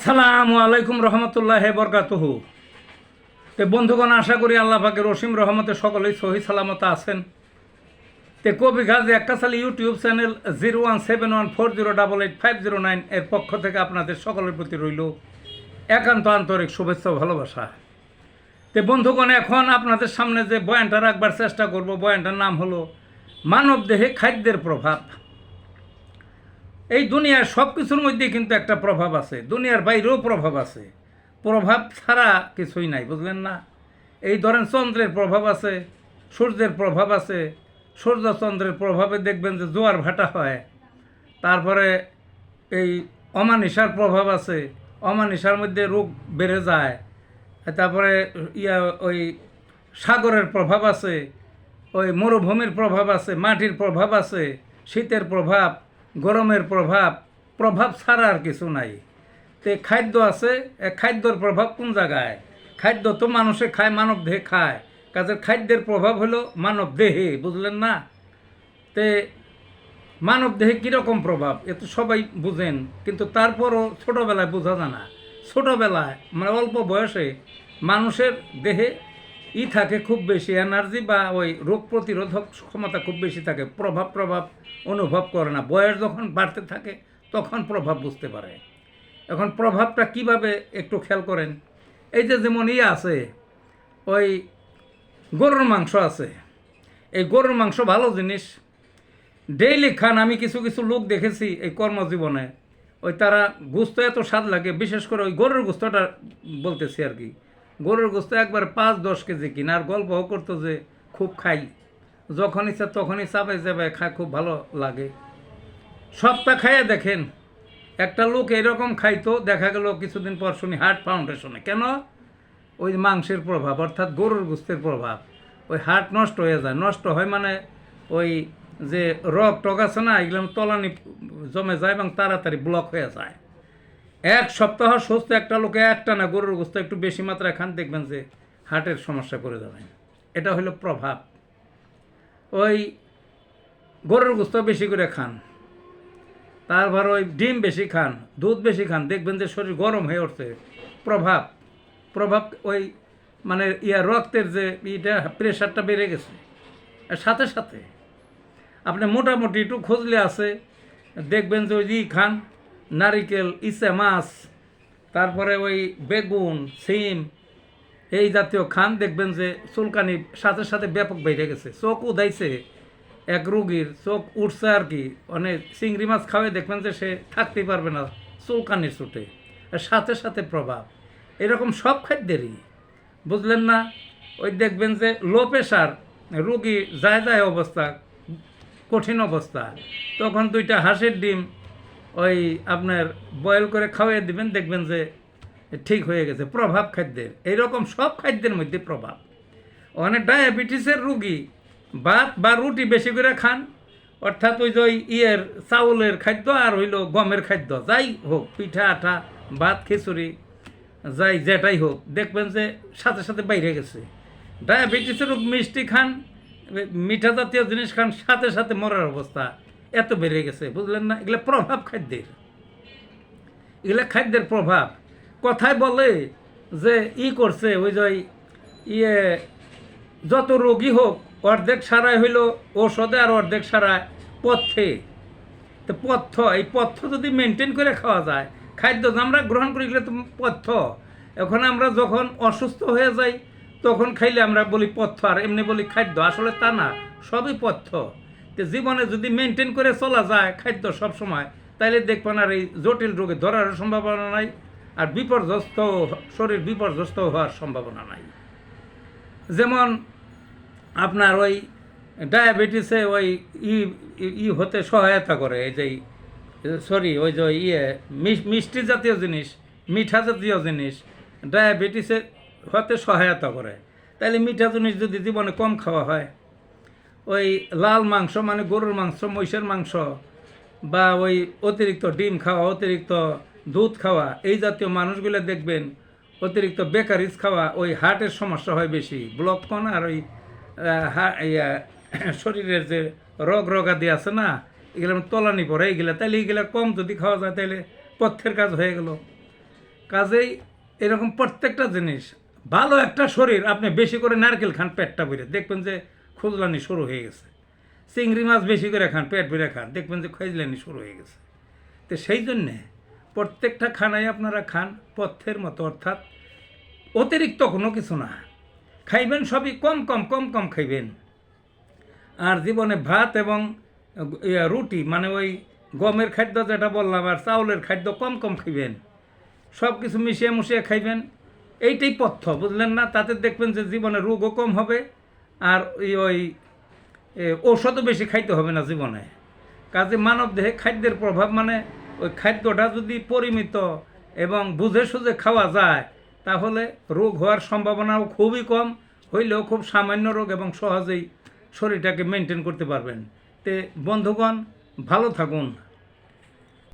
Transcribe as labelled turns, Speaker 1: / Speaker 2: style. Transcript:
Speaker 1: আসসালামু আলাইকুম রহমতুল্লাহ বরকাতুহু। তে বন্ধুগণ, আশা করি আল্লাহ পাকের রসিম রহমতে সকলেই সহি সালামত আছেন। তে কবি গাজী এক্কাসালি ইউটিউব চ্যানেল 017140885009 এর পক্ষ থেকে আপনাদের সকলের প্রতি রইল একান্ত আন্তরিক শুভেচ্ছা ও ভালোবাসা। তে বন্ধুগণ, এখন আপনাদের সামনে যে বয়ানটা রাখবার চেষ্টা করব, বয়ানটার নাম হলো মানবদেহে খাদ্যের প্রভাব। এই দুনিয়ার সব কিছুর মধ্যে কিন্তু একটা প্রভাব আছে, দুনিয়ার বাইরেও প্রভাব আছে। প্রভাব ছাড়া কিছুই নাই, বুঝলেন না? এই ধরেন চন্দ্রের প্রভাব আছে, সূর্যের প্রভাব আছে। সূর্য চন্দ্রের প্রভাবে দেখবেন যে জোয়ার ভাটা হয়। তারপরে এই অমানিসার প্রভাব আছে, অমানিসার মধ্যে রোগ বেড়ে যায়। তারপরে ওই সাগরের প্রভাব আছে, ওই মরুভূমির প্রভাব আছে, মাটির প্রভাব আছে, শীতের প্রভাব, গরমের প্রভাব। প্রভাব ছাড়া আর কিছু নাই। তে খাদ্য আছে, খাদ্যর প্রভাব কোন জায়গায়? খাদ্য তো মানুষে খায়, মানব দেহে খায়। কাজের খাদ্যের প্রভাব হলো মানব দেহে, বুঝলেন না? তে মানব দেহে কীরকম প্রভাব এ তো সবাই বুঝেন, কিন্তু তারপরও ছোটোবেলায় বোঝা যায় না। ছোটোবেলায় মানে অল্প বয়সে মানুষের দেহে থাকে খুব বেশি এনার্জি, বা ওই রোগ প্রতিরোধক ক্ষমতা খুব বেশি থাকে। প্রভাব অনুভব করে না। বয়স যখন বাড়তে থাকে তখন প্রভাব বুঝতে পারে। এখন প্রভাবটা কিভাবে একটু খেয়াল করেন। এই যে যেমন আছে, ওই গরুর মাংস আছে। এই গরুর মাংস ভালো জিনিস, ডেইলি খান। আমি কিছু কিছু লোক দেখেছি এই কর্মজীবনে, ওই তারা গোস্ত এত স্বাদ লাগে, বিশেষ করে ওই গরুর গোস্তটা বলতেছি আর কি। গরুর গোস্ত একবার 5-10 কেজি কিনা, আর গল্পও করতো যে খুব খাই, যখন ইচ্ছা তখনই চাপাই চাপাই খায়, খুব ভালো লাগে। সবটা খাইয়ে দেখেন। একটা লোক এরকম খাইতো, দেখা গেল কিছুদিন পর শুনি হার্ট ফাউন্ডেশনে। কেন? ওই মাংসের প্রভাব, অর্থাৎ গরুর গোস্তের প্রভাব। ওই হার্ট নষ্ট হয়ে যায়। নষ্ট হয় মানে ওই যে রগ টক আছে না, এগুলো তলানি জমে যায় এবং তাড়াতাড়ি ব্লক হয়ে যায়। 1 সপ্তাহ সুস্থ একটা লোকে একটা না গরুর গোস্ত একটু বেশি মাত্রায় খান, দেখবেন যে হার্টের সমস্যা করে যাবেন। এটা হলো প্রভাব। ওই গরুর গোস্ত বেশি করে খান, তারপর ওই ডিম বেশি খান, দুধ বেশি খান, দেখবেন যে শরীর গরম হয়ে উঠছে। প্রভাব প্রভাব ওই মানে রক্তের যে প্রেশারটা বেড়ে গেছে। আর সাথে সাথে আপনি মোটামুটি একটু খুঁজলে আছে, দেখবেন যে ওই খান নারিকেল, ইসে মাছ, তারপরে ওই বেগুন, সিম, এই জাতীয় খান, দেখবেন যে চুলকানি সাথে সাথে ব্যাপক বেড়ে গেছে। চোখ উদাইছে এক রুগীর, চোখ উঠছে আর কি। অনেক চিংড়ি মাছ খাওয়াই দেখবেন যে সে থাকতেই পারবে না চুলকানির চোটে। আর সাথে সাথে প্রভাব এরকম সব খাদ্যেরই, বুঝলেন না? ওই দেখবেন যে লো প্রেশার রুগী যায় অবস্থা, কঠিন অবস্থা, তখন 2টা হাঁসের ডিম ওই আপনার বয়েল করে খাওয়াই দিবেন, দেখবেন যে ঠিক হয়ে গেছে। প্রভাব খাদ্যের এইরকম সব খাদ্যের মধ্যে প্রভাব। অনেক ডায়াবেটিসের রুগী ভাত বা রুটি বেশি করে খান, অর্থাৎ ওই যে চাউলের খাদ্য আর হইল গমের খাদ্য, যাই হোক, পিঠা আঠা, ভাত খিচুড়ি, যাই যেটাই হোক, দেখবেন যে সাথে সাথে বাইরে গেছে। ডায়াবেটিসের রোগ মিষ্টি খান, মিঠা জাতীয় জিনিস খান, সাথে সাথে মরার অবস্থা এত বেড়ে গেছে, বুঝলেন না? এগুলো প্রভাব খাদ্যের, এগুলো খাদ্যের প্রভাব। কথায় বলে যে করছে ওই যে যত রোগী হোক অর্ধেক সারাই হইল ঔষধে, আর অর্ধেক সারায় পথ্যে। তো এই পথ্য যদি মেনটেন করে খাওয়া যায়, খাদ্য আমরা গ্রহণ করি গেলে তো পথ্য। এখন আমরা যখন অসুস্থ হয়ে যাই তখন খাইলে আমরা বলি পথ্য, আর এমনি বলি খাদ্য। আসলে তা না, সবই পথ্য। তো জীবনে যদি মেনটেন করে চলা যায় খাদ্য সব সময়, তাইলে দেখবেন আর এই জটিল রোগে ধরার সম্ভাবনা নাই, আর শরীর বিপর্যস্ত হওয়ার সম্ভাবনা নাই। যেমন আপনার ওই ডায়াবেটিসে ওই হতে সহায়তা করে, এই যে ওই যে মিষ্টি জাতীয় জিনিস, মিঠা জাতীয় জিনিস ডায়াবেটিসে হতে সহায়তা করে। তাইলে মিঠা জিনিস যদি জীবনে কম খাওয়া হয়, ওই লাল মাংস মানে গরুর মাংস, মহিষের মাংস, বা ওই অতিরিক্ত ডিম খাওয়া, অতিরিক্ত দুধ খাওয়া, এই জাতীয় মানুষগুলো দেখবেন অতিরিক্ত বেকারিজ খাওয়া, ওই হার্টের সমস্যা হয় বেশি, ব্লক কন, আর ওই শরীরের যে রোগাদি আছে না, এগুলো তলানি পড়ে এইগুলা। তাইলে এইগুলা কম যদি খাওয়া যায় তাইলে পথ্যের কাজ হয়ে গেল। কাজেই এরকম প্রত্যেকটা জিনিস ভালো একটা শরীর আপনি বেশি করে নারকেল খান পেটটা ভরে দেখবেন যে খুজলানি শুরু হয়ে গেছে। চিংড়ি মাছ বেশি করে খান পেট ভরে খান দেখবেন যে খুজলানি শুরু হয়ে গেছে। তো সেই জন্যে প্রত্যেকটা খানাই আপনারা খান পথ্যের মতো, অর্থাৎ অতিরিক্ত কোনো কিছু না খাইবেন, সবই কম কম কম কম খাইবেন। আর জীবনে ভাত এবং রুটি মানে ওই গমের খাদ্য যেটা বললাম আর চাউলের খাদ্য কম কম খাইবেন, সব কিছু মিশিয়ে মুশিয়ে খাইবেন। এইটাই পথ্য, বুঝলেন না? তাতে দেখবেন যে জীবনে রোগও কম হবে আর ওই ঔষধও বেশি খাইতে হবে না জীবনে। কাজে মানব দেহে খাদ্যের প্রভাব মানে ওই খাদ্যটা যদি পরিমিত এবং বুঝে সুঝে খাওয়া যায় তাহলে রোগ হওয়ার সম্ভাবনাও খুবই কম, হইলেও খুব সামান্য রোগ এবং সহজেই শরীরটাকে মেনটেন করতে পারবেন। তে বন্ধুগণ, ভালো থাকুন।